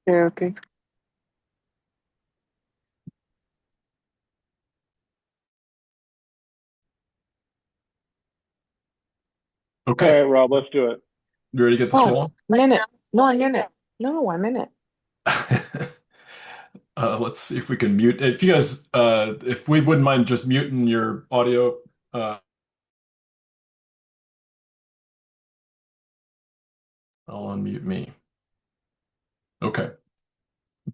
Okay, okay. All Okay, right, Rob, let's do it. you ready to get this Oh, rolling? I'm in it. No, I'm in it. No, I'm in it. Let's see if we can mute. If you guys, if we wouldn't mind just muting your audio, I'll unmute me. Okay,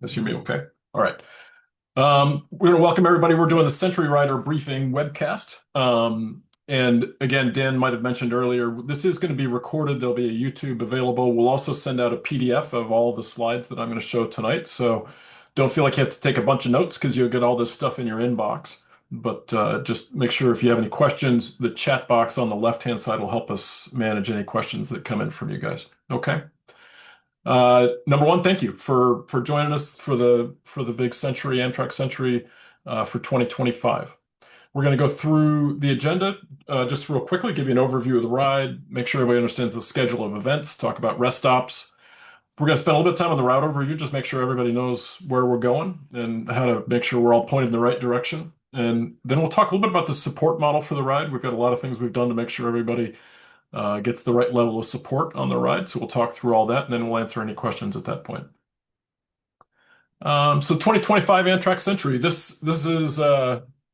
guess hear me okay. All right. We're going to welcome everybody. We're doing the Century Rider briefing webcast. And again, Dan might have mentioned earlier, this is going to be recorded. There'll be a YouTube available. We'll also send out a PDF of all the slides that I'm going to show tonight. So don't feel like you have to take a bunch of notes because you'll get all this stuff in your inbox. But just make sure if you have any questions, the chat box on the left-hand side will help us manage any questions that come in from you guys. Okay. Number one, thank you for joining us for the big Century Amtrak Century for 2025. We're going to go through the agenda just real quickly, give you an overview of the ride, make sure everybody understands the schedule of events, talk about rest stops. We're going to spend a little bit of time on the route overview, just make sure everybody knows where we're going and how to make sure we're all pointed in the right direction. And then we'll talk a little bit about the support model for the ride. We've got a lot of things we've done to make sure everybody gets the right level of support on the ride. So we'll talk through all that and then we'll answer any questions at that point. So 2025 Amtrak Century. This is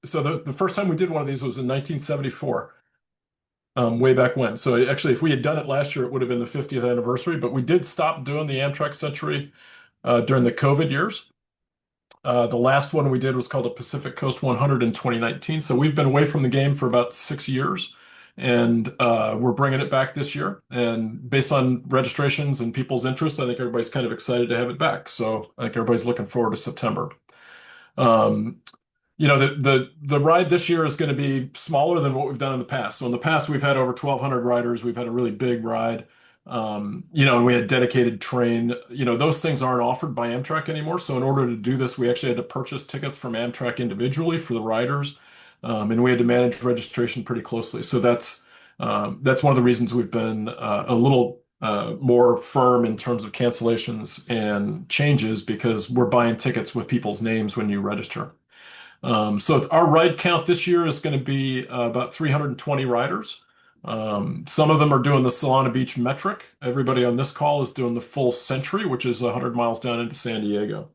so the first time we did one of these was in 1974, way back when. So actually, if we had done it last year, it would have been the 50th anniversary. But we did stop doing the Amtrak Century during the COVID years. The last one we did was called a Pacific Coast 100 in 2019. So we've been away from the game for about 6 years, and we're bringing it back this year. And based on registrations and people's interest, I think everybody's kind of excited to have it back. So I think everybody's looking forward to September. Um, the ride this year is going to be smaller than what we've done in the past. So in the past, we've had over 1,200 riders. We've had a really big ride. And we had dedicated train. Those things aren't offered by Amtrak anymore. So in order to do this, we actually had to purchase tickets from Amtrak individually for the riders, and we had to manage registration pretty closely. So that's one of the reasons we've been a little more firm in terms of cancellations and changes because we're buying tickets with people's names when you register. So our ride count this year is going to be about 320 riders. Some of them are doing the Solana Beach metric. Everybody on this call is doing the full Century, which is 100 miles down into San Diego.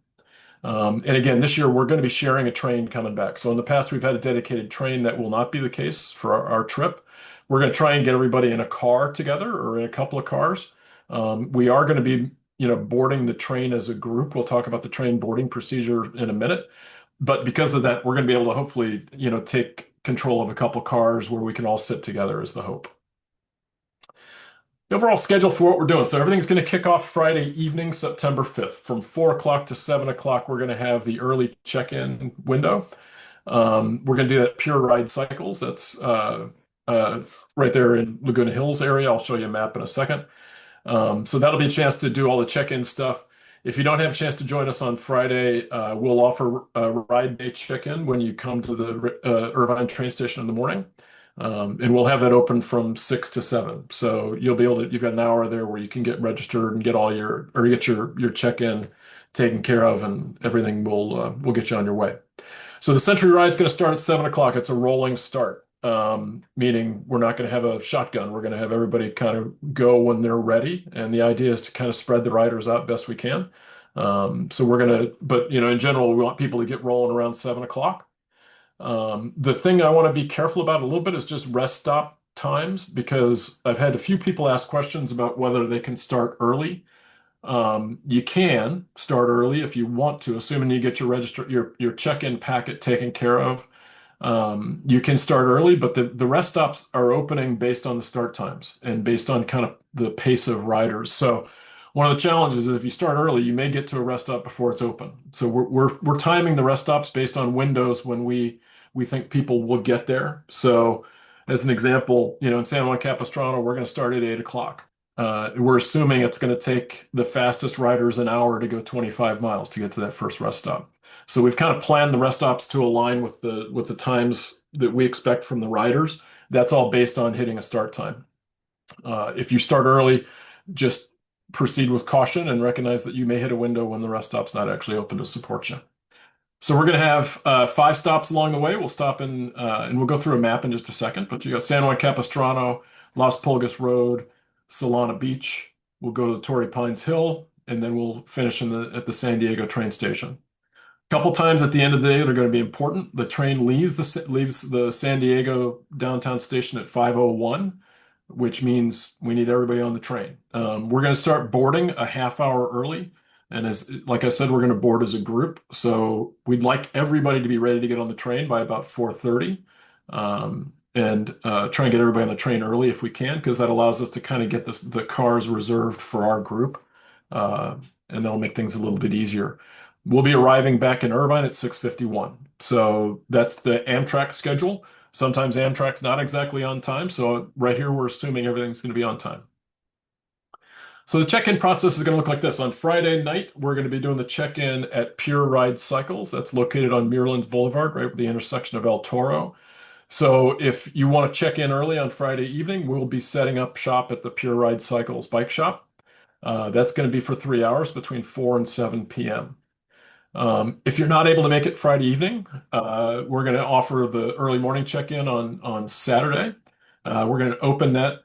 And again, this year we're going to be sharing a train coming back. So in the past, we've had a dedicated train. That will not be the case for our trip. We're going to try and get everybody in a car together or in a couple of cars. We are going to be, boarding the train as a group. We'll talk about the train boarding procedure in a minute. But because of that, we're going to be able to hopefully, take control of a couple cars where we can all sit together is the hope. The overall schedule for what we're doing. So everything's going to kick off Friday evening, September 5th. From 4 o'clock to 7 o'clock, we're going to have the early check-in window. We're going to do that Pure Ride Cycles. That's right there in Laguna Hills area. I'll show you a map in a second. So that'll be a chance to do all the check-in stuff. If you don't have a chance to join us on Friday, we'll offer a ride day check-in when you come to the Irvine train station in the morning. And we'll have that open from 6 to 7. So you've got an hour there where you can get registered and get your check-in taken care of, and everything will get you on your way. So the Century Ride is going to start at 7 o'clock. It's a rolling start, meaning we're not going to have a shotgun. We're going to have everybody kind of go when they're ready. And the idea is to kind of spread the riders out best we can. So we're going to, but in general, we want people to get rolling around 7 o'clock. The thing I want to be careful about a little bit is just rest stop times, because I've had a few people ask questions about whether they can start early. You can start early if you want to, assuming you get your check-in packet taken care of. You can start early, but the rest stops are opening based on the start times and based on kind of the pace of riders. So one of the challenges is if you start early, you may get to a rest stop before it's open. So we're timing the rest stops based on windows when we think people will get there. So as an example, in San Juan Capistrano, we're going to start at 8 o'clock. We're assuming it's going to take the fastest riders an hour to go 25 miles to get to that first rest stop. So we've kind of planned the rest stops to align with the times that we expect from the riders. That's all based on hitting a start time. If you start early, just proceed with caution and recognize that you may hit a window when the rest stop's not actually open to support you. So we're going to have 5 stops along the way. We'll stop in, and we'll go through a map in just a second. But you got San Juan Capistrano, Las Pulgas Road, Solana Beach. We'll go to Torrey Pines Hill, and then we'll finish at the San Diego train station. A couple times at the end of the day that are going to be important. The train leaves the San Diego downtown station at 5:01, which means we need everybody on the train. We're going to start boarding a half hour early. And like I said, we're going to board as a group. So we'd like everybody to be ready to get on the train by about 4:30, and try and get everybody on the train early if we can, because that allows us to kind of get the cars reserved for our group. And that'll make things a little bit easier. We'll be arriving back in Irvine at 6:51. So that's the Amtrak schedule. Sometimes Amtrak's not exactly on time. So right here, we're assuming everything's going to be on time. So the check-in process is going to look like this. On Friday night, we're going to be doing the check-in at Pure Ride Cycles. That's located on Muirlands Boulevard, right at the intersection of El Toro. So if you want to check in early on Friday evening, we'll be setting up shop at the Pure Ride Cycles bike shop. That's going to be for 3 hours between 4 and 7 p.m. If you're not able to make it Friday evening, we're going to offer the early morning check-in on Saturday. We're going to open that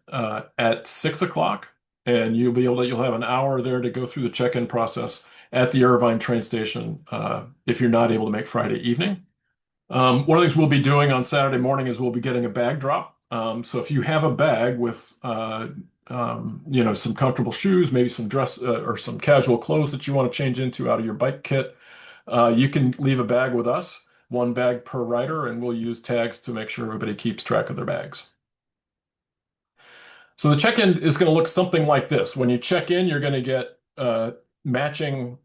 at 6 o'clock, and you'll have an hour there to go through the check-in process at the Irvine train station if you're not able to make Friday evening. One of the things we'll be doing on Saturday morning is we'll be getting a bag drop. So if you have a bag with some comfortable shoes, maybe some dress or some casual clothes that you want to change into out of your bike kit, you can leave a bag with us, 1 bag per rider, and we'll use tags to make sure everybody keeps track of their bags. So the check-in is going to look something like this. When you check in, you're going to get matching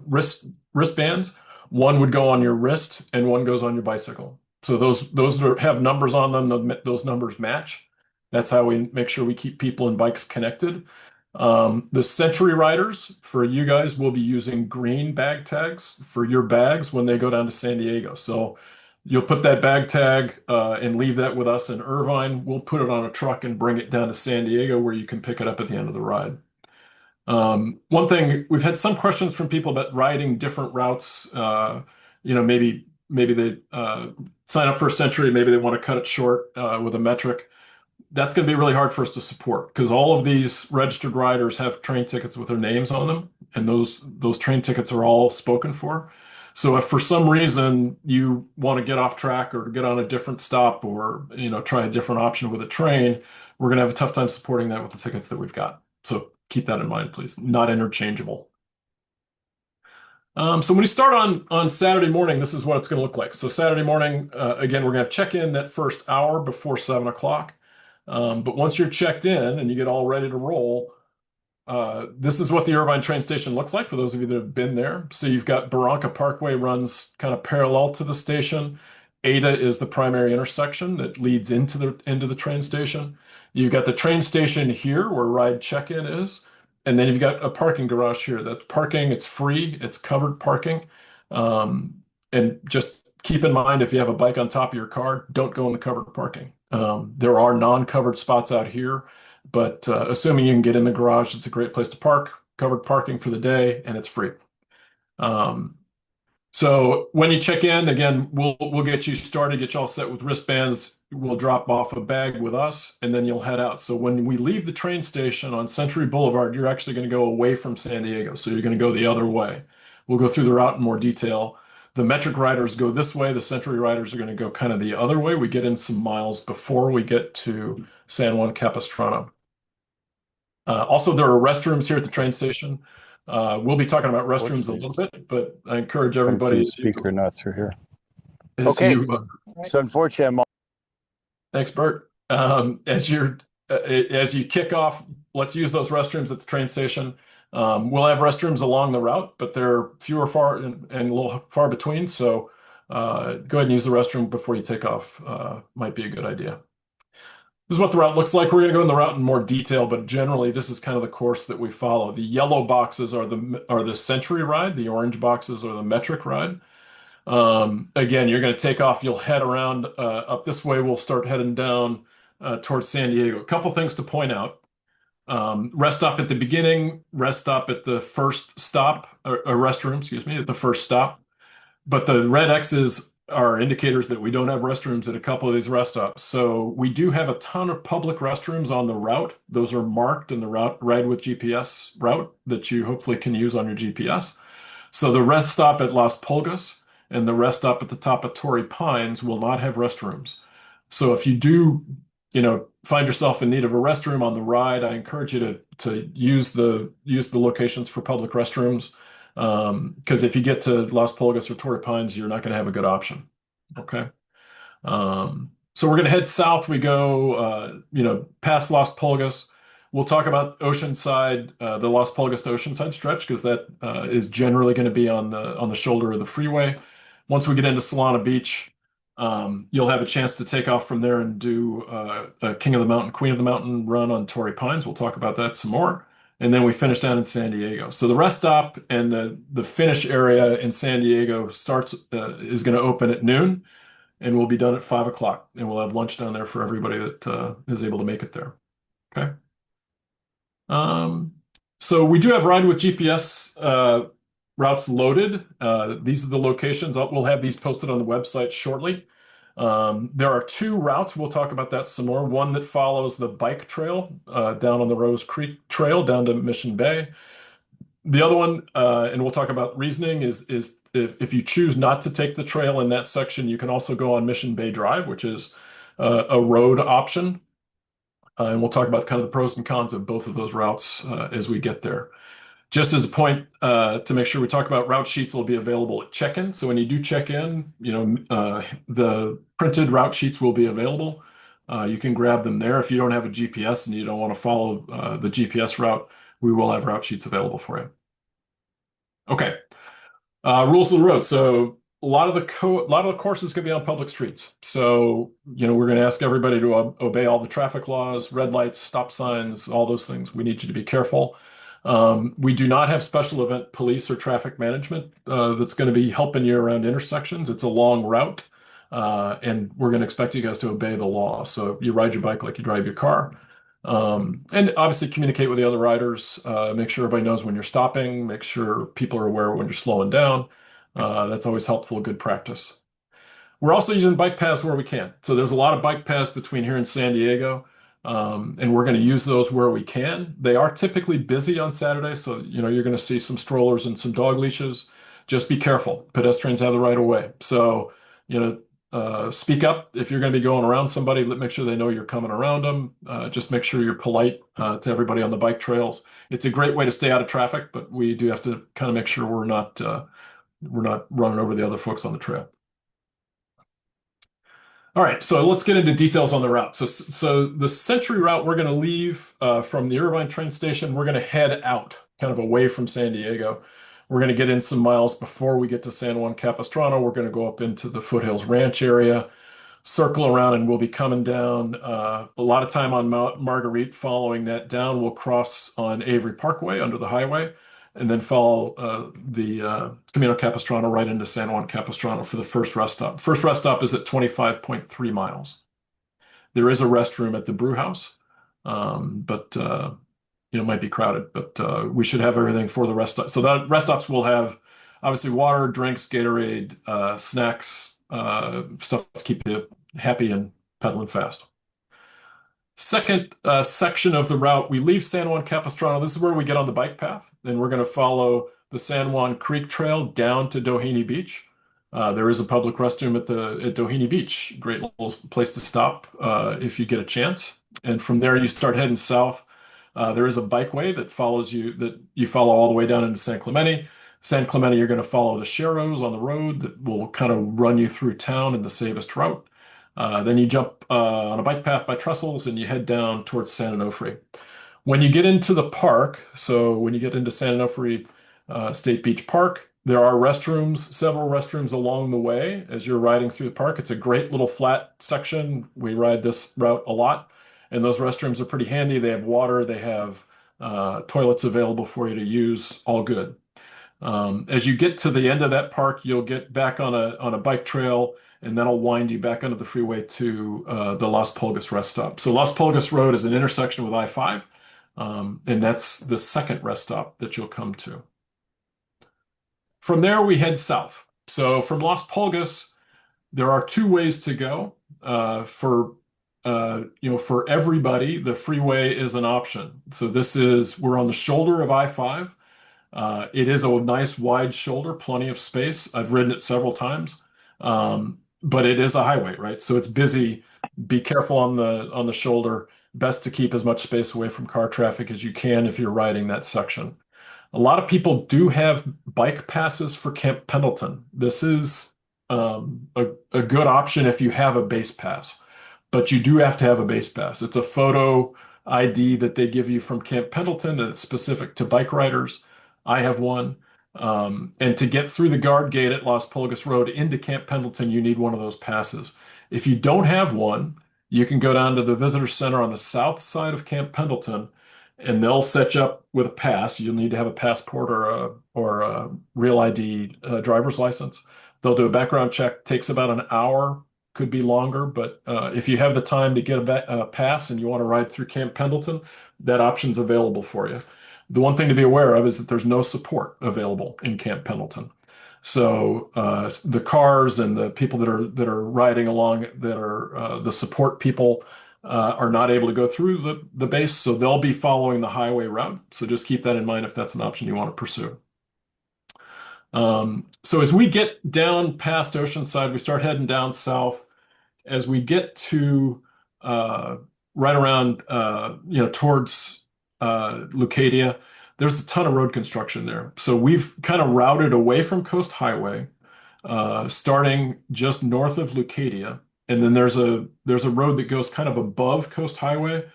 wristbands. One would go on your wrist and one goes on your bicycle. So those have numbers on them. Those numbers match. That's how we make sure we keep people and bikes connected. The Century riders, for you guys, will be using green bag tags for your bags when they go down to San Diego. So you'll put that bag tag and leave that with us in Irvine. We'll put it on a truck and bring it down to San Diego where you can pick it up at the end of the ride. One thing, we've had some questions from people about riding different routes. Maybe they sign up for a Century, maybe they want to cut it short with a metric. That's going to be really hard for us to support because all of these registered riders have train tickets with their names on them, and those train tickets are all spoken for. So if for some reason you want to get off track or get on a different stop or try a different option with a train, we're going to have a tough time supporting that with the tickets that we've got. So keep that in mind, please. Not interchangeable. So when you start on Saturday morning, this is what it's going to look like. So Saturday morning, again, we're going to have check-in that first hour before 7 o'clock. But once you're checked in and you get all ready to roll, this is what the Irvine train station looks like for those of you that have been there. So you've got Barranca Parkway runs kind of parallel to the station. Ada is the primary intersection that leads into the train station. You've got the train station here where ride check-in is. And then you've got a parking garage here. That's parking, it's free, it's covered parking. And just keep in mind, if you have a bike on top of your car, don't go in the covered parking. There are non-covered spots out here, but assuming you can get in the garage, it's a great place to park, covered parking for the day, and it's free. So when you check in, again, we'll get you started, get you all set with wristbands. We'll drop off a bag with us, and then you'll head out. So when we leave the train station on Century Boulevard, you're actually going to go away from San Diego. So you're going to go the other way. We'll go through the route in more detail. The metric riders go this way. The Century riders are going to go kind of the other way. We get in some miles before we get to San Juan Capistrano. Also, there are restrooms here at the train station. We'll be talking about restrooms a little bit, but I encourage everybody. Speaker nuts are here. Okay. So unfortunately, Thanks, Bert. As you kick off, let's use those restrooms at the train station. We'll have restrooms along the route, but they're fewer far and a little far between. So go ahead and use the restroom before you take off. Might be a good idea. This is what the route looks like. We're going to go in the route in more detail, but generally this is kind of the course that we follow. The yellow boxes are the Century ride. The orange boxes are the metric ride. Again, you're going to take off. You'll head around up this way. We'll start heading down towards San Diego. A couple things to point out. Rest stop at the beginning, rest stop at the first stop, or restroom, excuse me, at the first stop. But the red X's are indicators that we don't have restrooms at a couple of these rest stops. So we do have a ton of public restrooms on the route. Those are marked in the route ride with GPS route that you hopefully can use on your GPS. So the rest stop at Las Pulgas and the rest stop at the top of Torrey Pines will not have restrooms. So if you do, find yourself in need of a restroom on the ride, I encourage you to use the locations for public restrooms. Because if you get to Las Pulgas or Torrey Pines, you're not going to have a good option. Okay. So we're going to head south. We go, past Las Pulgas. We'll talk about Oceanside, the Las Pulgas to Oceanside stretch, because that is generally going to be on the shoulder of the freeway. Once we get into Solana Beach, you'll have a chance to take off from there and do a King of the Mountain, Queen of the Mountain run on Torrey Pines. We'll talk about that some more. And then we finish down in San Diego. So the rest stop and the finish area in San Diego is going to open at noon, and we'll be done at 5 o'clock. And we'll have lunch down there for everybody that is able to make it there. Okay. So we do have Ride with GPS routes loaded. These are the locations. We'll have these posted on the website shortly. There are two routes. We'll talk about that some more. One that follows the bike trail down on the Rose Creek Trail down to Mission Bay. The other one, and we'll talk about reasoning, is if you choose not to take the trail in that section, you can also go on Mission Bay Drive, which is a road option. And we'll talk about kind of the pros and cons of both of those routes as we get there. Just as a point to make sure we talk about route sheets will be available at check-in. So when you do check in, the printed route sheets will be available. You can grab them there. If you don't have a GPS and you don't want to follow the GPS route, we will have route sheets available for you. Okay. Rules of the road. So a lot of the courses can be on public streets. So, we're going to ask everybody to obey all the traffic laws, red lights, stop signs, all those things. We need you to be careful. We do not have special event police or traffic management that's going to be helping you around intersections. It's a long route, and we're going to expect you guys to obey the law. So you ride your bike like you drive your car. And obviously communicate with the other riders, make sure everybody knows when you're stopping, make sure people are aware when you're slowing down. That's always helpful, good practice. We're also using bike paths where we can. So there's a lot of bike paths between here and San Diego, and we're going to use those where we can. They are typically busy on Saturday, so you're going to see some strollers and some dog leashes. Just be careful. Pedestrians have the right of way. So, speak up if you're going to be going around somebody. Make sure they know you're coming around them. Just make sure you're polite to everybody on the bike trails. It's a great way to stay out of traffic, but we do have to kind of make sure we're not running over the other folks on the trail. All right, so let's get into details on the route. So the Century route, we're going to leave from the Irvine train station. We're going to head out, kind of away from San Diego. We're going to get in some miles before we get to San Juan Capistrano. We're going to go up into the Foothills Ranch area, circle around, and we'll be coming down a lot of time on Mount Marguerite. Following that down, we'll cross on Avery Parkway under the highway, and then follow the Camino Capistrano right into San Juan Capistrano for the first rest stop. First rest stop is at 25.3 miles. There is a restroom at the brew house, but it might be crowded, but we should have everything for the rest stop. So that rest stops will have obviously water, drinks, Gatorade, snacks, stuff to keep you happy and pedaling fast. Second section of the route, we leave San Juan Capistrano. This is where we get on the bike path, and we're going to follow the San Juan Creek Trail down to Doheny Beach. There is a public restroom at Doheny Beach. Great little place to stop if you get a chance. And from there, you start heading south. There is a bikeway that you follow all the way down into San Clemente. San Clemente, you're going to follow the Sharrows on the road that will kind of run you through town in the safest route. Then you jump on a bike path by Trestles and you head down towards San Onofre. When you get into the park, so when you get into San Onofre State Beach Park, there are several restrooms along the way as you're riding through the park. It's a great little flat section. We ride this route a lot, and those restrooms are pretty handy. They have water, they have toilets available for you to use, all good. As you get to the end of that park, you'll get back on a bike trail, and that'll wind you back onto the freeway to the Las Pulgas rest stop. So Las Pulgas Road is an intersection with I-5. And that's the second rest stop that you'll come to. From there, we head south. So from Las Pulgas, there are two ways to go. For everybody, the freeway is an option. So we're on the shoulder of I-5. It is a nice wide shoulder, plenty of space. I've ridden it several times. But it is a highway, right? So it's busy. Be careful on the shoulder. Best to keep as much space away from car traffic as you can if you're riding that section. A lot of people do have bike passes for Camp Pendleton. This is a good option if you have a base pass, but you do have to have a base pass. It's a photo ID that they give you from Camp Pendleton, and it's specific to bike riders. I have one. And to get through the guard gate at Las Pulgas Road into Camp Pendleton, you need one of those passes. If you don't have one, you can go down to the visitor center on the south side of Camp Pendleton, and they'll set you up with a pass. You'll need to have a passport or a real ID driver's license. They'll do a background check. Takes about an hour, could be longer, but if you have the time to get a pass and you want to ride through Camp Pendleton, that option's available for you. The one thing to be aware of is that there's no support available in Camp Pendleton. So the cars and the people that are riding along that are the support people are not able to go through the base, so they'll be following the highway route. So just keep that in mind if that's an option you want to pursue. So as we get down past Oceanside, we start heading down south. As we get to right around towards Leucadia, there's a ton of road construction there. So we've kind of routed away from Coast Highway, starting just north of Leucadia. And then there's a road that goes kind of above Coast Highway,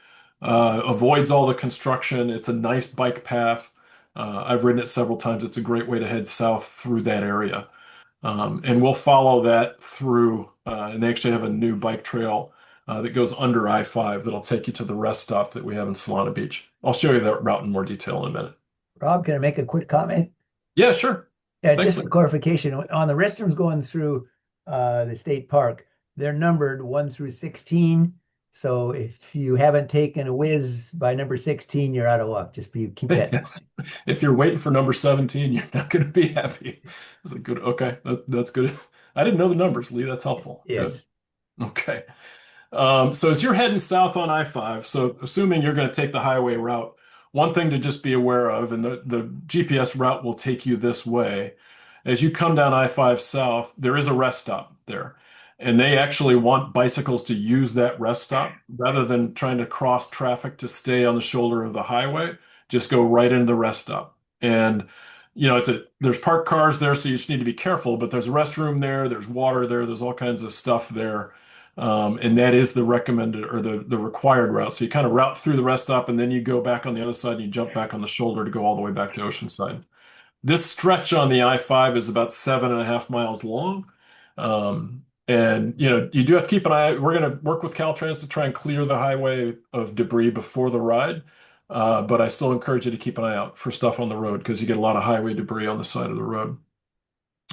avoids all the construction. It's a nice bike path. I've ridden it several times. It's a great way to head south through that area. And we'll follow that through, and they actually have a new bike trail that goes under I-5 that'll take you to the rest stop that we have in Solana Beach. I'll show you that route in more detail in a minute. Rob, can I make a quick comment? Yeah, sure. Yeah, Thanks, just for Lee. clarification, on the restrooms going through the state park, they're numbered 1 through 16. So if you haven't taken a whiz by number 16, you're out of luck. Just keep that. Yes. If you're waiting for number 17, you're not going to be happy. It's a good, okay, that's good. I didn't know the numbers, Lee. That's helpful. Yes. Good. Okay. So as you're heading south on I-5, so assuming you're going to take the highway route, one thing to just be aware of, and the GPS route will take you this way, as you come down I-5 south, there is a rest stop there. And they actually want bicycles to use that rest stop rather than trying to cross traffic to stay on the shoulder of the highway. Just go right into the rest stop. And there's parked cars there, so you just need to be careful, but there's a restroom there, there's water there, there's all kinds of stuff there. And that is the recommended or the required route. So you kind of route through the rest stop and then you go back on the other side and you jump back on the shoulder to go all the way back to Oceanside. This stretch on the I-5 is about 7.5 miles long. And you do have to keep an eye. We're going to work with Caltrans to try and clear the highway of debris before the ride. But I still encourage you to keep an eye out for stuff on the road because you get a lot of highway debris on the side of the road.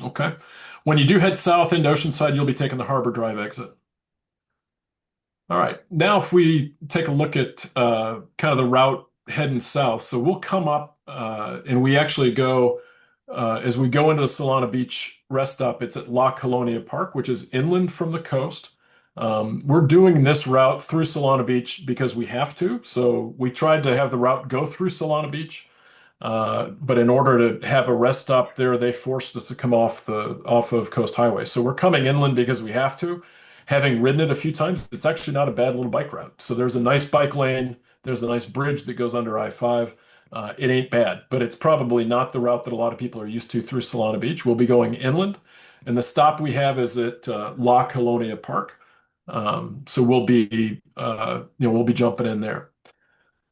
Okay. When you do head south into Oceanside, you'll be taking the Harbor Drive exit. All right. Now, if we take a look at kind of the route heading south, so we'll come up and we actually go as we go into the Solana Beach rest stop. It's at La Colonia Park, which is inland from the coast. We're doing this route through Solana Beach because we have to. So we tried to have the route go through Solana Beach, but in order to have a rest stop there, they forced us to come off of Coast Highway. So we're coming inland because we have to. Having ridden it a few times, it's actually not a bad little bike route. So there's a nice bike lane. There's a nice bridge that goes under I-5. It ain't bad, but it's probably not the route that a lot of people are used to through Solana Beach. We'll be going inland, and the stop we have is at La Colonia Park. So we'll be jumping in there.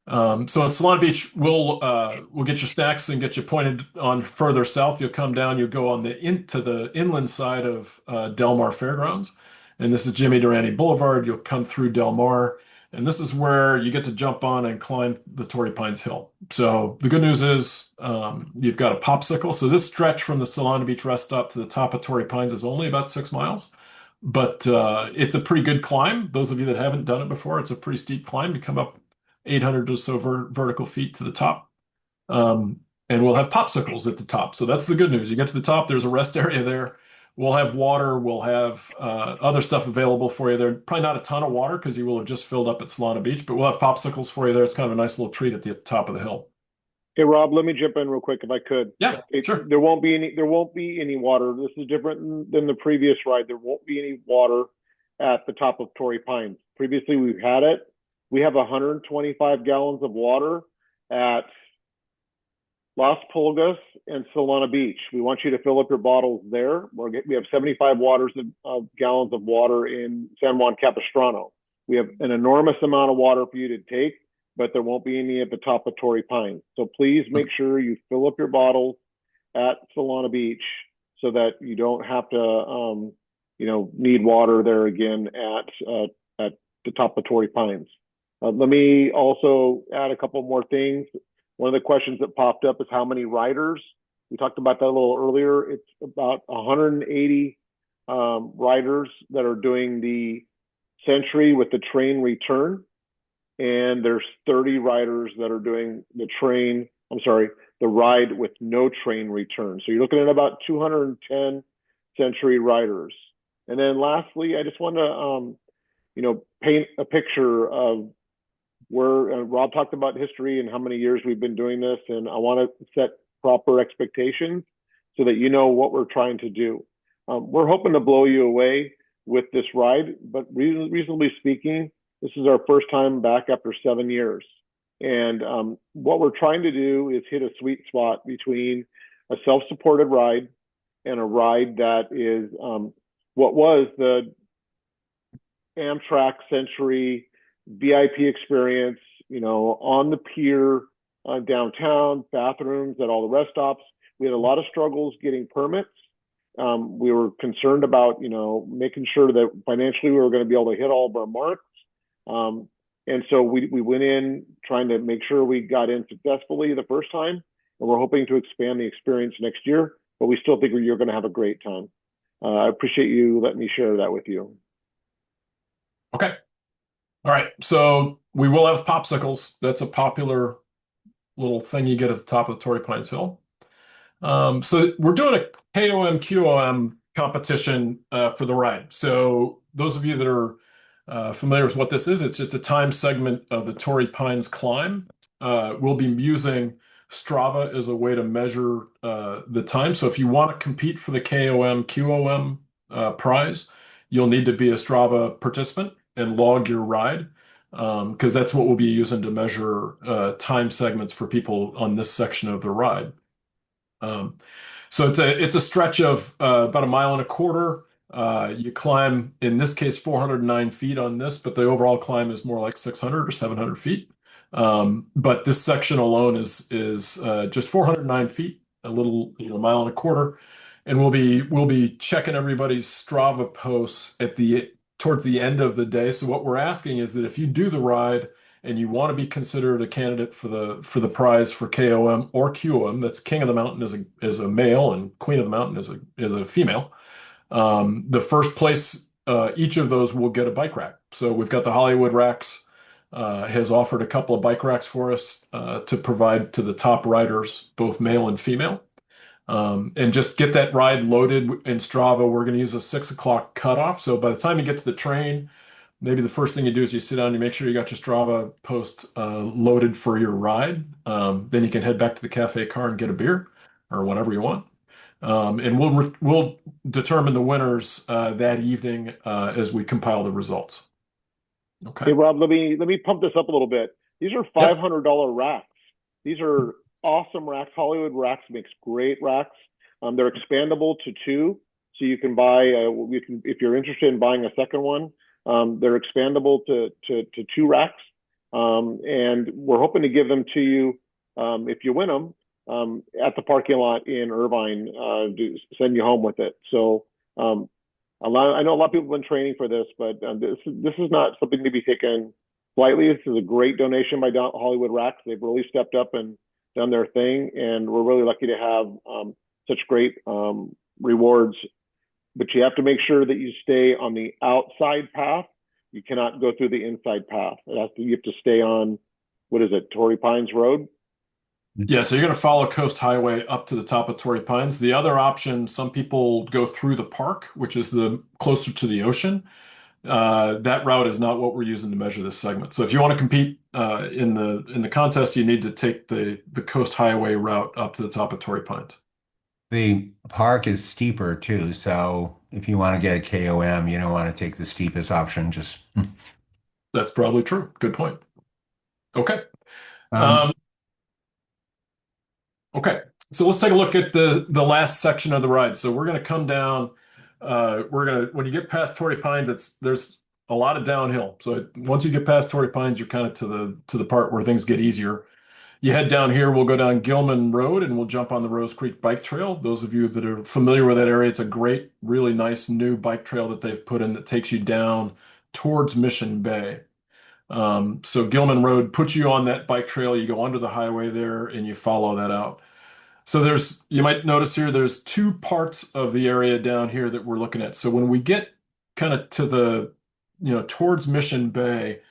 So at Solana Beach, we'll get your snacks and get you pointed on further south. You'll come down. You'll go on into the inland side of Del Mar Fairgrounds. And this is Jimmy Durante Boulevard. You'll come through Del Mar, and this is where you get to jump on and climb the Torrey Pines Hill. So the good news is you've got a popsicle. So this stretch from the Solana Beach rest stop to the top of Torrey Pines is only about 6 miles, but it's a pretty good climb. Those of you that haven't done it before, it's a pretty steep climb to come up 800 or so vertical feet to the top. And we'll have popsicles at the top. So that's the good news. You get to the top, there's a rest area there. We'll have water. We'll have other stuff available for you there. Probably not a ton of water because you will have just filled up at Solana Beach, but we'll have popsicles for you there. It's kind of a nice little treat at the top of the hill. Hey, Rob, let me jump in real quick if I could. Yeah, sure. There won't be any water. This is different than the previous ride. There won't be any water at the top of Torrey Pines. Previously, we've had it. We have 125 gallons of water at Las Pulgas and Solana Beach. We want you to fill up your bottles there. We have 75 gallons of water in San Juan Capistrano. We have an enormous amount of water for you to take, but there won't be any at the top of Torrey Pines. So please make sure you fill up your bottles at Solana Beach so that you don't have to, need water there again at the top of Torrey Pines. Let me also add a couple more things. One of the questions that popped up is how many riders. We talked about that a little earlier. It's about 180 riders that are doing the Century with the train return. And there's 30 riders that are doing the ride with no train return. So you're looking at about 210 Century riders. And then lastly, I just want to, paint a picture of where Rob talked about history and how many years we've been doing this. And I want to set proper expectations so that you know what we're trying to do. We're hoping to blow you away with this ride, but reasonably speaking, this is our first time back after 7 years. And what we're trying to do is hit a sweet spot between a self-supported ride and a ride that is what was the Amtrak Century VIP experience, on the pier, downtown, bathrooms at all the rest stops. We had a lot of struggles getting permits. We were concerned about, making sure that financially we were going to be able to hit all of our marks. And so we went in trying to make sure we got in successfully the first time, and we're hoping to expand the experience next year, but we still think you're going to have a great time. I appreciate you letting me share that with you. Okay. All right. So we will have popsicles. That's a popular little thing you get at the top of the Torrey Pines Hill. So we're doing a KOM QOM competition for the ride. So those of you that are familiar with what this is, it's just a time segment of the Torrey Pines climb. We'll be using Strava as a way to measure the time. So if you want to compete for the KOM QOM prize, you'll need to be a Strava participant and log your ride, because that's what we'll be using to measure time segments for people on this section of the ride. So it's a stretch of about 1.25 miles. You climb, in this case, 409 feet on this, but the overall climb is more like 600 or 700 feet. But this section alone is just 409 feet, a little 1.25 miles. And we'll be checking everybody's Strava posts towards the end of the day. So what we're asking is that if you do the ride and you want to be considered a candidate for the prize for KOM or QOM, that's King of the Mountain is a male and Queen of the Mountain is a female. The first place, each of those will get a bike rack. So we've got the Hollywood Racks has offered a couple of bike racks for us to provide to the top riders, both male and female. And just get that ride loaded in Strava. We're going to use a 6 o'clock cutoff. So by the time you get to the train, maybe the first thing you do is you sit down and you make sure you got your Strava post loaded for your ride. Then you can head back to the cafe car and get a beer or whatever you want. And we'll determine the winners that evening as we compile the results. Okay. Hey, Rob, let me pump this up a little bit. These are $500 racks. These are awesome racks. Hollywood Racks makes great racks. They're expandable to 2, so you can buy. If you're interested in buying a second one, they're expandable to 2 racks, and we're hoping to give them to you if you win them at the parking lot in Irvine. To send you home with it. So I know a lot of people have been training for this, but this is not something to be taken lightly. This is a great donation by Hollywood Racks. They've really stepped up and done their thing, and we're really lucky to have such great rewards. But you have to make sure that you stay on the outside path. You cannot go through the inside path. You have to stay on what is it, Torrey Pines Road? Yeah, so you're going to follow Coast Highway up to the top of Torrey Pines. The other option, some people go through the park, which is the closer to the ocean. That route is not what we're using to measure this segment. So if you want to compete in the contest, you need to take the Coast Highway route up to the top of Torrey Pines. The park is steeper too, so if you want to get a KOM, you don't want to take the steepest option. Just That's probably true. Good point. Okay. um, Um, okay. So let's take a look at the last section of the ride. So we're going to come down. When you get past Torrey Pines, there's a lot of downhill. So once you get past Torrey Pines, you're kind of to the part where things get easier. You head down here, we'll go down Gilman Road and we'll jump on the Rose Creek Bike Trail. Those of you that are familiar with that area, it's a great, really nice new bike trail that they've put in that takes you down towards Mission Bay. So Gilman Road puts you on that bike trail. You go under the highway there and you follow that out. So you might notice here, there's two parts of the area down here that we're looking at. So when we get kind of to towards Mission Bay,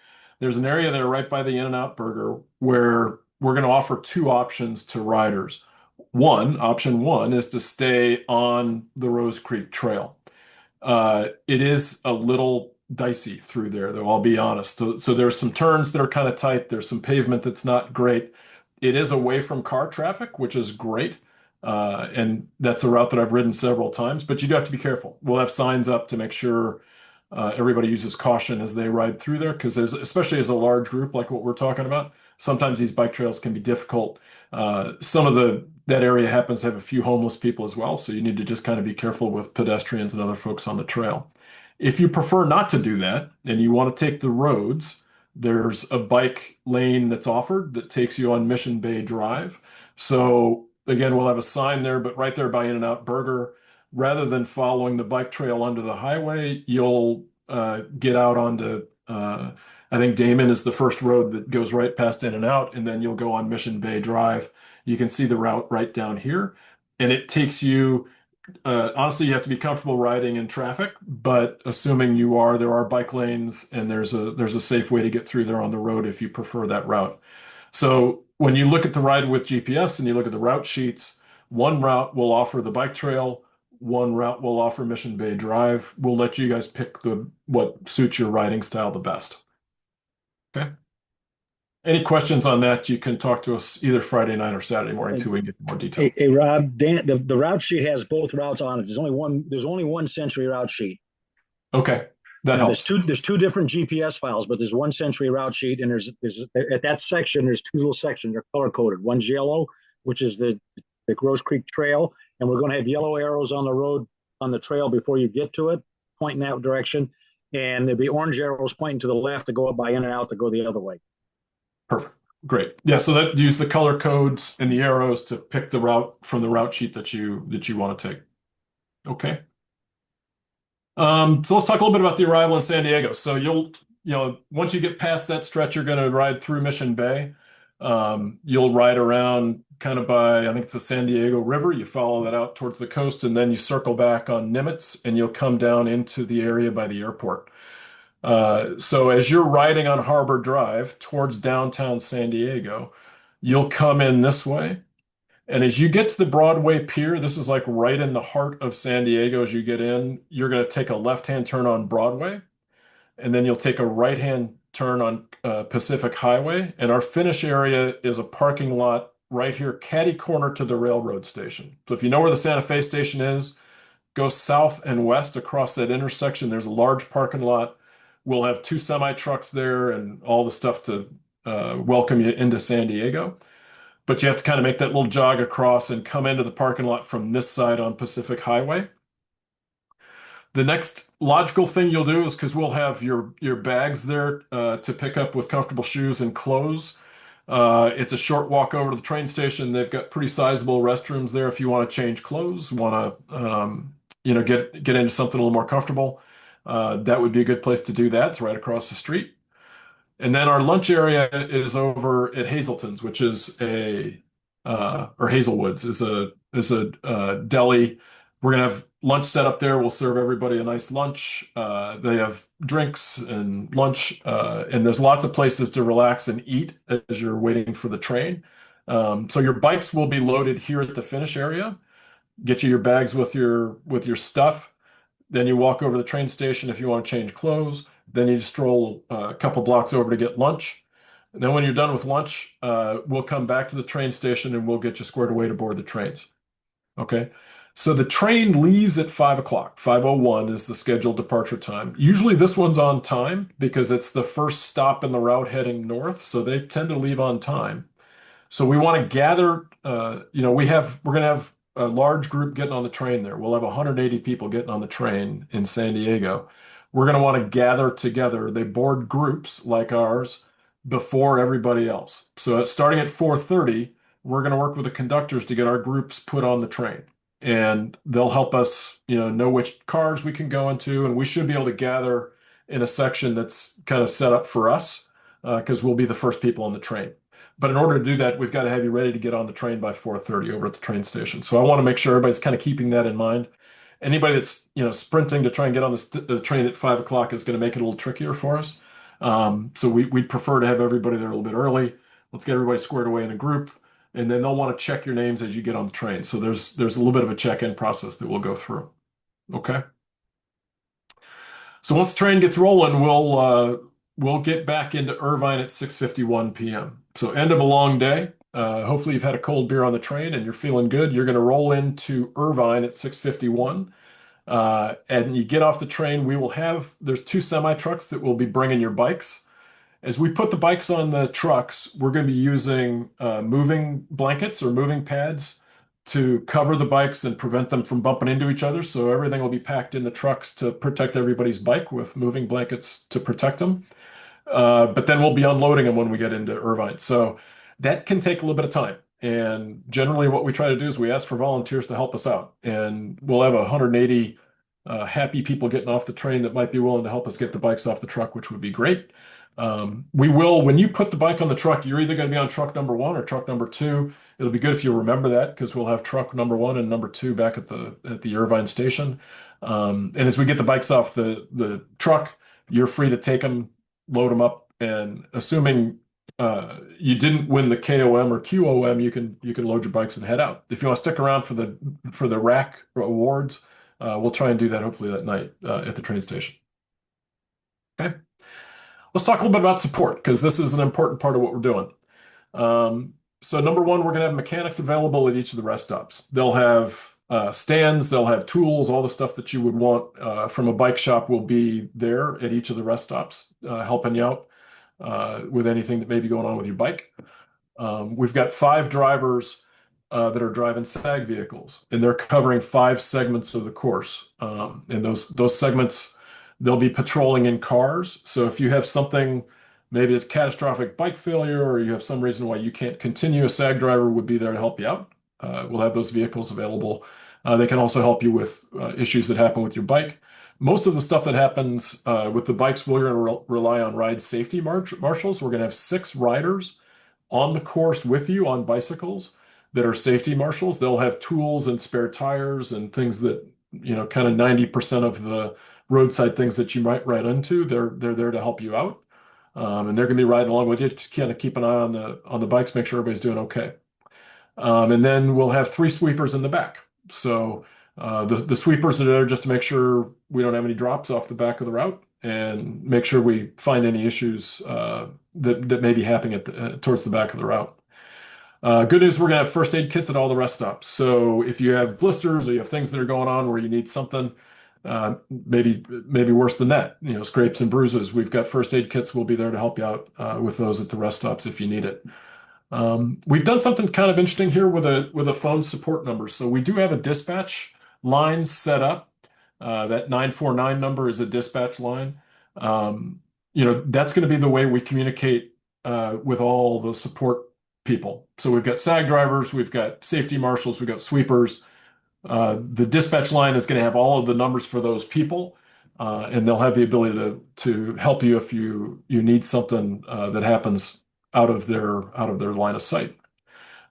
there's an area there right by the In-N-Out Burger where we're going to offer two options to riders. Option one is to stay on the Rose Creek Trail. It is a little dicey through there, though, I'll be honest. So there's some turns that are kind of tight. There's some pavement that's not great. It is away from car traffic, which is great. And that's a route that I've ridden several times, but you do have to be careful. We'll have signs up to make sure everybody uses caution as they ride through there, because especially as a large group like what we're talking about, sometimes these bike trails can be difficult. That area happens to have a few homeless people as well, so you need to just kind of be careful with pedestrians and other folks on the trail. If you prefer not to do that and you want to take the roads, there's a bike lane that's offered that takes you on Mission Bay Drive. So again, we'll have a sign there, but right there by In-N-Out Burger, rather than following the bike trail under the highway, you'll get out onto, I think Damon is the first road that goes right past In-N-Out, and then you'll go on Mission Bay Drive. You can see the route right down here, and it takes you, honestly, you have to be comfortable riding in traffic, but assuming you are, there are bike lanes, and there's a safe way to get through there on the road if you prefer that route. So when you look at the ride with GPS and you look at the route sheets, one route will offer the bike trail, one route will offer Mission Bay Drive. We'll let you guys pick what suits your riding style the best. Okay. Any questions on that, you can talk to us either Friday night or Saturday morning until we get more detail. Hey, Rob, Dan, the route sheet has both routes on it. There's only one Century route sheet. Okay, that helps. There's two different GPS files, but there's one Century route sheet, and there's at that section there's two little sections. They're color coded. One's yellow, which is the Rose Creek Trail, and we're going to have yellow arrows on the road on the trail before you get to it, pointing that direction, and there'll be orange arrows pointing to the left to go up by In-N-Out to go the other way. Perfect. Great. Yeah, so that use the color codes and the arrows to pick the route from the route sheet that you want to take. Okay. So let's talk a little bit about the arrival in San Diego. So once you get past that stretch, you're going to ride through Mission Bay. You'll ride around kind of by, I think it's the San Diego River. You follow that out towards the coast, and then you circle back on Nimitz, and you'll come down into the area by the airport. So as you're riding on Harbor Drive towards downtown San Diego, you'll come in this way. And as you get to the Broadway Pier, this is like right in the heart of San Diego. As you get in, you're going to take a left-hand turn on Broadway, and then you'll take a right-hand turn on Pacific Highway. And our finish area is a parking lot right here, catty corner to the railroad station. So if you know where the Santa Fe station is, go south and west across that intersection. There's a large parking lot. We'll have two semi-trucks there and all the stuff to welcome you into San Diego. But you have to kind of make that little jog across and come into the parking lot from this side on Pacific Highway. The next logical thing you'll do is, because we'll have your bags there to pick up with comfortable shoes and clothes. It's a short walk over to the train station. They've got pretty sizable restrooms there if you want to change clothes, want to get into something a little more comfortable. That would be a good place to do that. It's right across the street. And then our lunch area is over at Hazelton's, which is or Hazelwood's is a deli. We're gonna have lunch set up there. We'll serve everybody a nice lunch. They have drinks and lunch, and there's lots of places to relax and eat as you're waiting for the train. So your bikes will be loaded here at the finish area. Get you your bags with your stuff. Then you walk over to the train station if you want to change clothes. Then you stroll a couple blocks over to get lunch. And then when you're done with lunch, we'll come back to the train station and we'll get you squared away to board the trains. Okay. So the train leaves at 5 o'clock. 5:01 is the scheduled departure time. Usually this one's on time because it's the first stop in the route heading north. So they tend to leave on time. So we want to gather, we're going to have a large group getting on the train there. We'll have 180 people getting on the train in San Diego. We're going to want to gather together. They board groups like ours before everybody else. So starting at 4:30, we're going to work with the conductors to get our groups put on the train. And they'll help us, know which cars we can go into, and we should be able to gather in a section that's kind of set up for us, because we'll be the first people on the train. But in order to do that, we've got to have you ready to get on the train by 4:30 over at the train station. So I want to make sure everybody's kind of keeping that in mind. Anybody that's sprinting to try and get on the train at 5 o'clock is going to make it a little trickier for us. So we'd prefer to have everybody there a little bit early. Let's get everybody squared away in a group, and then they'll want to check your names as you get on the train. So there's a little bit of a check-in process that we'll go through. Okay. So once the train gets rolling, we'll get back into Irvine at 6:51 p.m. So end of a long day. Hopefully you've had a cold beer on the train and you're feeling good. You're going to roll into Irvine at 6:51. And you get off the train, there's two semi trucks that will be bringing your bikes. As we put the bikes on the trucks, we're going to be using moving blankets or moving pads to cover the bikes and prevent them from bumping into each other. So everything will be packed in the trucks to protect everybody's bike with moving blankets to protect them. But then we'll be unloading them when we get into Irvine. So that can take a little bit of time. And generally what we try to do is we ask for volunteers to help us out. And we'll have 180 happy people getting off the train that might be willing to help us get the bikes off the truck, which would be great. When you put the bike on the truck, you're either going to be on truck number 1 or truck number 2. It'll be good if you remember that, because we'll have truck number 1 and number 2 back at the Irvine station. And as we get the bikes off the truck, you're free to take them, load them up, and assuming you didn't win the KOM or QOM, you can load your bikes and head out. If you want to stick around for the rack awards, we'll try and do that hopefully that night at the train station. Okay. Let's talk a little bit about support, because this is an important part of what we're doing. So number 1, we're going to have mechanics available at each of the rest stops. They'll have stands, they'll have tools, all the stuff that you would want from a bike shop will be there at each of the rest stops, helping you out with anything that may be going on with your bike. We've got 5 drivers that are driving SAG vehicles, and they're covering 5 segments of the course. And those segments, they'll be patrolling in cars. So if you have something, maybe it's catastrophic bike failure, or you have some reason why you can't continue, a SAG driver would be there to help you out. We'll have those vehicles available. They can also help you with issues that happen with your bike. Most of the stuff that happens with the bikes, we're going to rely on ride safety marshals. We're going to have 6 riders on the course with you on bicycles that are safety marshals. They'll have tools and spare tires and things that, kind of 90% of the roadside things that you might ride into. They're there to help you out. And they're going to be riding along with you. Just kind of keep an eye on the bikes, make sure everybody's doing okay. And then we'll have 3 sweepers in the back. So the sweepers are there just to make sure we don't have any drops off the back of the route, and make sure we find any issues that may be happening towards the back of the route. Good news, we're going to have first aid kits at all the rest stops. So if you have blisters or you have things that are going on where you need something, maybe worse than that, scrapes and bruises, we've got first aid kits. We'll be there to help you out with those at the rest stops if you need it. We've done something kind of interesting here with a phone support number. So we do have a dispatch line set up. That 949 number is a dispatch line. That's going to be the way we communicate with all the support people. So we've got SAG drivers, we've got safety marshals, we've got sweepers. The dispatch line is going to have all of the numbers for those people, and they'll have the ability to help you if you need something that happens out of their line of sight.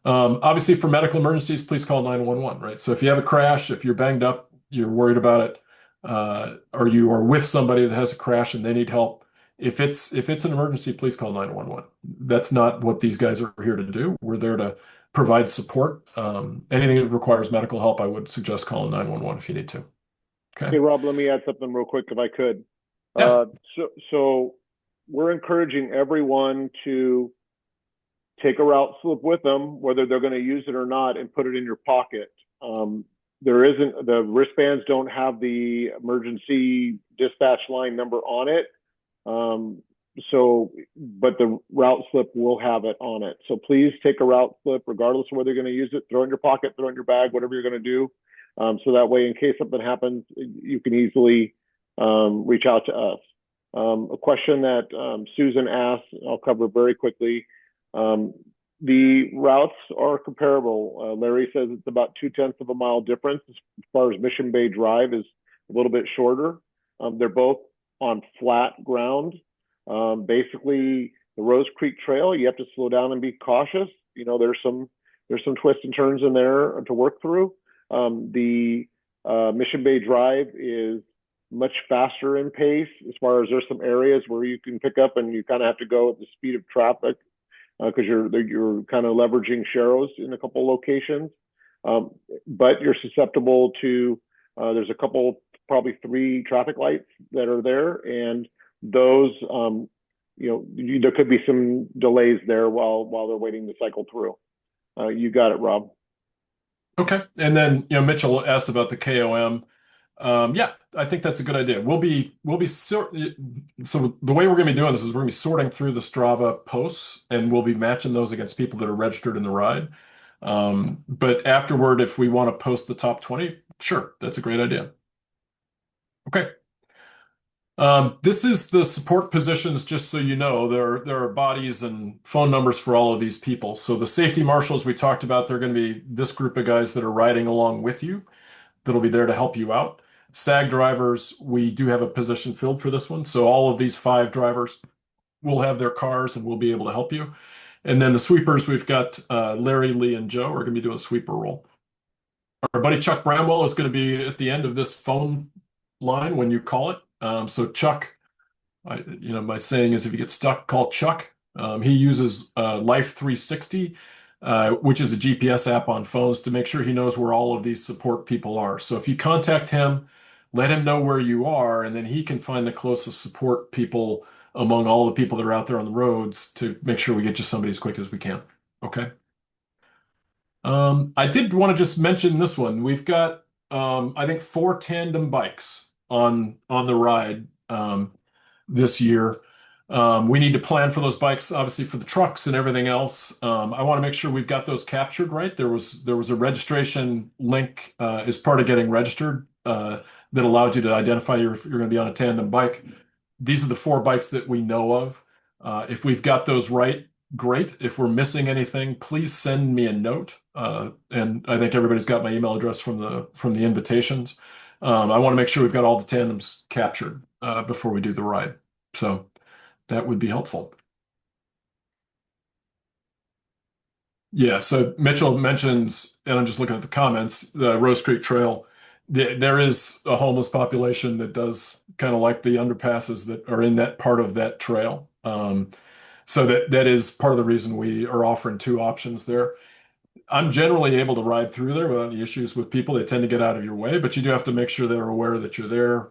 Obviously, for medical emergencies, please call 911, right? So if you have a crash, if you're banged up, you're worried about it, or you are with somebody that has a crash and they need help. If it's an emergency, please call 911. That's not what these guys are here to do. We're there to provide support. Anything that requires medical help, I would suggest calling 911 if you need to. Okay. Hey, Rob, let me add something real quick if I could. Yeah. So we're encouraging everyone to take a route slip with them, whether they're going to use it or not, and put it in your pocket. The wristbands don't have the emergency dispatch line number on it. But the route slip will have it on it. So please take a route slip, regardless of whether you're going to use it, throw it in your pocket, throw it in your bag, whatever you're going to do. So that way, in case something happens, you can easily reach out to us. A question that Susan asked, I'll cover very quickly. The routes are comparable. Larry says it's about 0.2 of a mile difference as far as Mission Bay Drive is a little bit shorter. They're both on flat ground. Basically, the Rose Creek Trail, you have to slow down and be cautious. You know, there's some twists and turns in there to work through. The Mission Bay Drive is much faster in pace as far as there's some areas where you can pick up and you kind of have to go at the speed of traffic because you're kind of leveraging sharrows in a couple locations. But you're susceptible to, there's a couple, probably 3 traffic lights that are there, and those, there could be some delays there while they're waiting to cycle through. You got it, Rob. Okay. And then, Mitchell asked about the KOM. Yeah, I think that's a good idea. So the way we're going to be doing this is we're going to be sorting through the Strava posts, and we'll be matching those against people that are registered in the ride. But afterward, if we want to post the top 20, sure, that's a great idea. Okay. This is the support positions, just so you know. There are bodies and phone numbers for all of these people. So the safety marshals we talked about, they're going to be this group of guys that are riding along with you, that'll be there to help you out. SAG drivers, we do have a position filled for this one. So all of these 5 drivers will have their cars and we'll be able to help you. And then the sweepers, we've got Larry, Lee, and Joe are going to be doing a sweeper role. Our buddy Chuck Bramwell is going to be at the end of this phone line when you call it. So Chuck, my saying is if you get stuck, call Chuck. He uses Life 360, which is a GPS app on phones to make sure he knows where all of these support people are. So if you contact him, let him know where you are, and then he can find the closest support people among all the people that are out there on the roads to make sure we get you somebody as quick as we can. Okay. I did want to just mention this one. We've got, I think, 4 tandem bikes on the ride this year. We need to plan for those bikes, obviously, for the trucks and everything else. I want to make sure we've got those captured right. There was a registration link as part of getting registered that allowed you to identify if you're going to be on a tandem bike. These are the 4 bikes that we know of. If we've got those right, great. If we're missing anything, please send me a note. And I think everybody's got my email address from the invitations. I want to make sure we've got all the tandems captured before we do the ride. So that would be helpful. Yeah, so Mitchell mentions, and I'm just looking at the comments, the Rose Creek Trail. There is a homeless population that does kind of like the underpasses that are in that part of that trail. So that is part of the reason we are offering 2 options there. I'm generally able to ride through there without any issues with people. They tend to get out of your way, but you do have to make sure they're aware that you're there.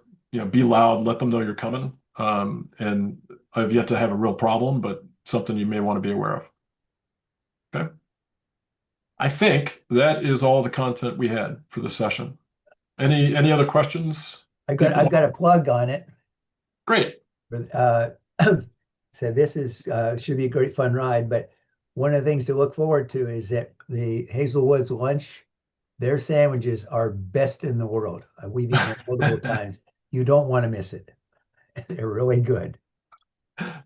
Be loud, let them know you're coming. And I've yet to have a real problem, but something you may want to be aware of. Okay. I think that is all the content we had for the session. Any other questions? I've got a plug on it. Great. So this should be a great fun ride, but one of the things to look forward to is that the Hazelwood's lunch, their sandwiches are best in the world. We've eaten it multiple times. You don't want to miss it. They're really good.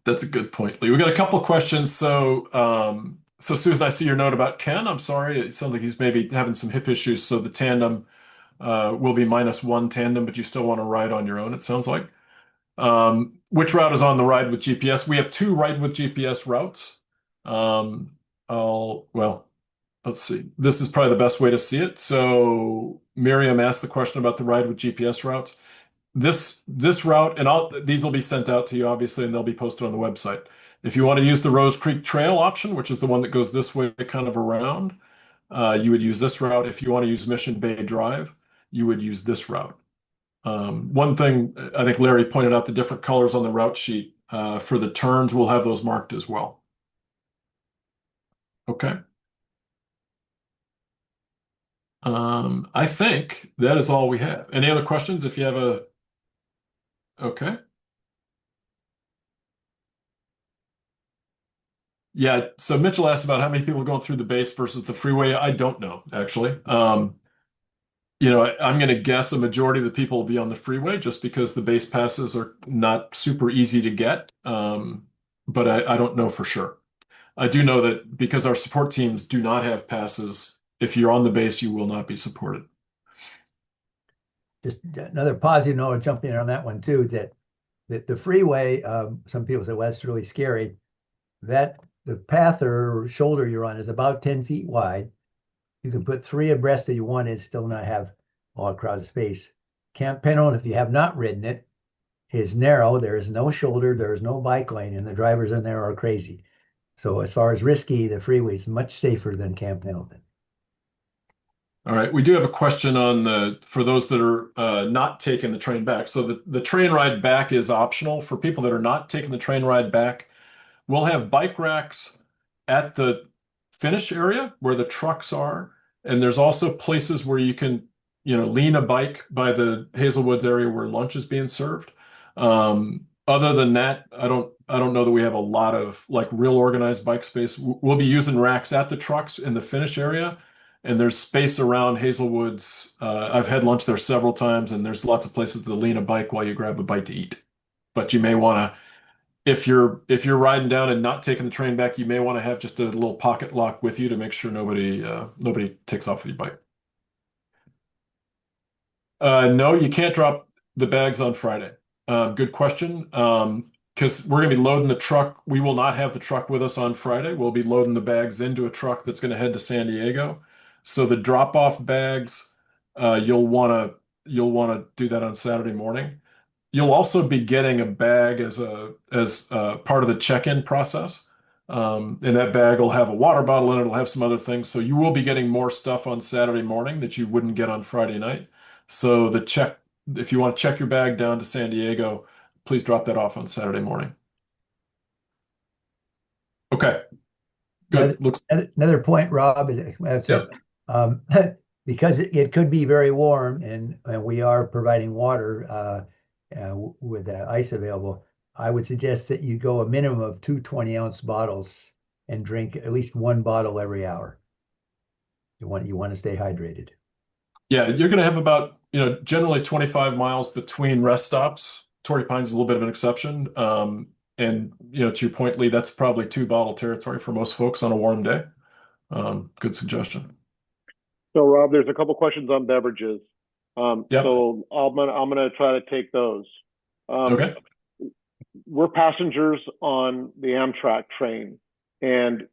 That's a good point, Lee. We got a couple of questions. So Susan, I see your note about Ken. I'm sorry. It sounds like he's maybe having some hip issues. So the tandem will be -1 tandem, but you still want to ride on your own, it sounds like. Which route is on the ride with GPS? We have 2 ride with GPS routes. Let's see. This is probably the best way to see it. So Miriam asked the question about the ride with GPS routes. this route, and these will be sent out to you, obviously, and they'll be posted on the website. If you want to use the Rose Creek Trail option, which is the one that goes this way, kind of around, you would use this route. If you want to use Mission Bay Drive, you would use this route. One thing I think Larry pointed out, the different colors on the route sheet for the turns, we'll have those marked as well. Okay. I think that is all we have. Any other questions? If you have a, okay. Yeah, so Mitchell asked about how many people are going through the base versus the freeway. I don't know, actually. I'm going to guess a majority of the people will be on the freeway just because the base passes are not super easy to get. But I don't know for sure. I do know that because our support teams do not have passes, if you're on the base, you will not be supported. Just another positive note, jumping in on that one too, that the freeway, some people say, well, that's really scary. That the path or shoulder you're on is about 10 feet wide. You can put 3 abreast of you one and still not have all crowded space. Camp Pendleton, if you have not ridden it, is narrow. There is no shoulder, there is no bike lane, and the drivers in there are crazy. So as far as risky, the freeway is much safer than Camp Pendleton. All right, we do have a question for those that are not taking the train back. So the train ride back is optional. For people that are not taking the train ride back, we'll have bike racks at the finish area where the trucks are. And there's also places where you can, lean a bike by the Hazelwoods area where lunch is being served. Other than that, I don't know that we have a lot of like real organized bike space. We'll be using racks at the trucks in the finish area. And there's space around Hazelwoods. I've had lunch there several times, and there's lots of places to lean a bike while you grab a bite to eat. But you may want to, if you're riding down and not taking the train back, you may want to have just a little pocket lock with you to make sure nobody takes off with your bike. No, you can't drop the bags on Friday. Good question. Because we're going to be loading the truck. We will not have the truck with us on Friday. We'll be loading the bags into a truck that's going to head to San Diego. So the drop-off bags, you'll want to do that on Saturday morning. You'll also be getting a bag as part of the check-in process. And that bag will have a water bottle in it. It'll have some other things. So you will be getting more stuff on Saturday morning that you wouldn't get on Friday night. So if you want to check your bag down to San Diego, please drop that off on Saturday morning. Okay. Good. Another point, Rob, that's Yep. it. Because it could be very warm and we are providing water with ice available, I would suggest that you go a minimum of 2 20-ounce bottles and drink at least 1 bottle every hour. You want to stay hydrated. Yeah, you're going to have about, generally 25 miles between rest stops. Torrey Pines is a little bit of an exception. And, to your point, Lee, that's probably 2-bottle territory for most folks on a warm day. Good suggestion. So, Rob, there's a couple questions on beverages. Yep. So I'm gonna try to take those. Okay. We're passengers on the Amtrak train, and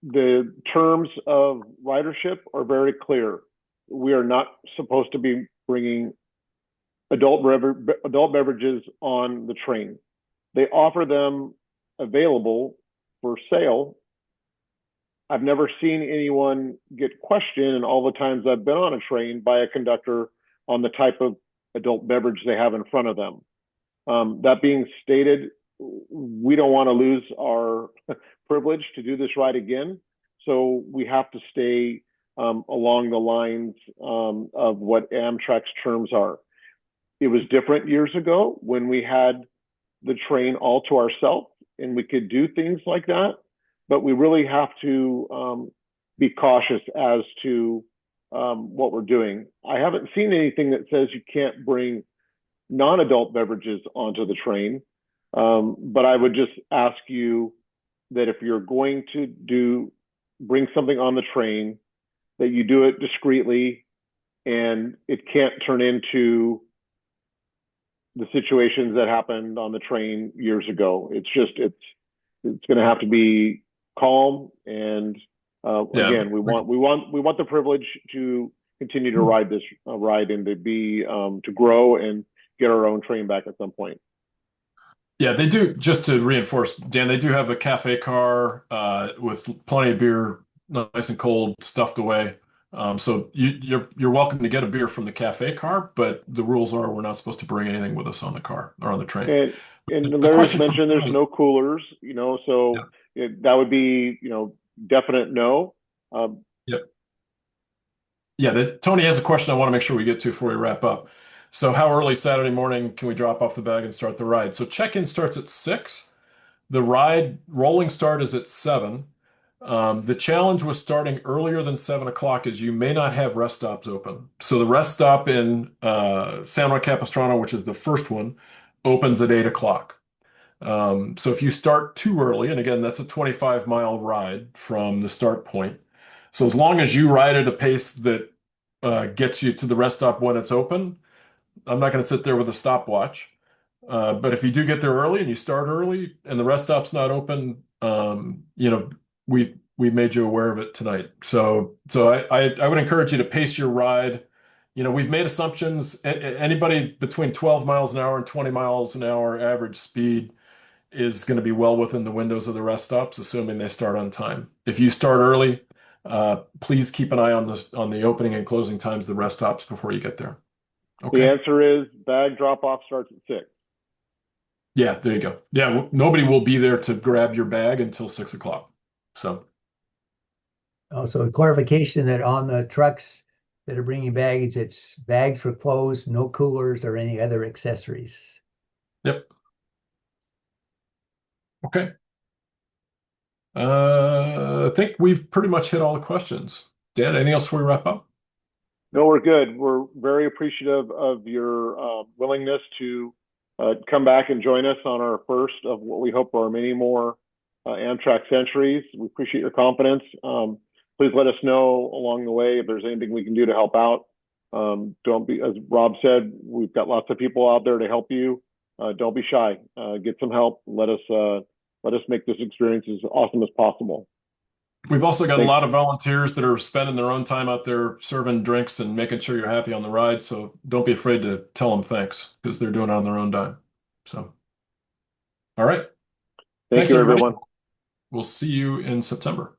the terms of ridership are very clear. We are not supposed to be bringing adult beverages on the train. They offer them available for sale. I've never seen anyone get questioned in all the times I've been on a train by a conductor on the type of adult beverage they have in front of them. That being stated, we don't want to lose our privilege to do this ride again. So we have to stay along the lines of what Amtrak's terms are. It was different years ago when we had the train all to ourselves and we could do things like that. But we really have to be cautious as to what we're doing. I haven't seen anything that says you can't bring non-adult beverages onto the train. But I would just ask you that if you're going to bring something on the train, that you do it discreetly and it can't turn into the situations that happened on the train years ago. It's going to have to be calm, and again, we want the privilege to continue to ride this ride and to grow and get our own train back at some point. Yeah, they do. Just to reinforce, Dan, they do have a cafe car with plenty of beer, nice and cold, stuffed away. So you're welcome to get a beer from the cafe car, but the rules are we're not supposed to bring anything with us on the car or on the train. And The Larry's question from mentioned there's Tony- no coolers, so that would be, definite no. Yep. Yeah, Tony has a question I want to make sure we get to before we wrap up. So how early Saturday morning can we drop off the bag and start the ride? So check-in starts at 6. The ride rolling start is at 7. The challenge with starting earlier than 7 o'clock is you may not have rest stops open. So the rest stop in San Juan Capistrano, which is the first one, opens at 8 o'clock. So if you start too early, and again, that's a 25-mile ride from the start point. So as long as you ride at a pace that gets you to the rest stop when it's open, I'm not going to sit there with a stopwatch. But if you do get there early and you start early and the rest stop's not open, we made you aware of it tonight. So I would encourage you to pace your ride. We've made assumptions. Anybody between 12 miles an hour and 20 miles an hour average speed is going to be well within the windows of the rest stops, assuming they start on time. If you start early, please keep an eye on the opening and closing times of the rest stops before you get there. Okay. The answer is bag drop off starts at 6. Yeah, there you go. Yeah, nobody will be there to grab your bag until 6 o'clock. So, Also, a clarification that on the trucks that are bringing baggage, it's bags for clothes, no coolers or any other accessories. yep. Okay. I think we've pretty much hit all the questions. Dan, anything else before we wrap up? No, we're good. We're very appreciative of your willingness to come back and join us on our first of what we hope are many more Amtrak Centuries. We appreciate your confidence. Please let us know along the way if there's anything we can do to help out. Don't be, as Rob said, we've got lots of people out there to help you. Don't be shy. Get some help. Let us make this experience as awesome as possible. We've also got a Thanks. lot of volunteers that are spending their own time out there serving drinks and making sure you're happy on the ride. So don't be afraid to tell them thanks because they're doing it on their own dime. So, all right. Thank Thanks, you, everybody. everyone. We'll see you in September.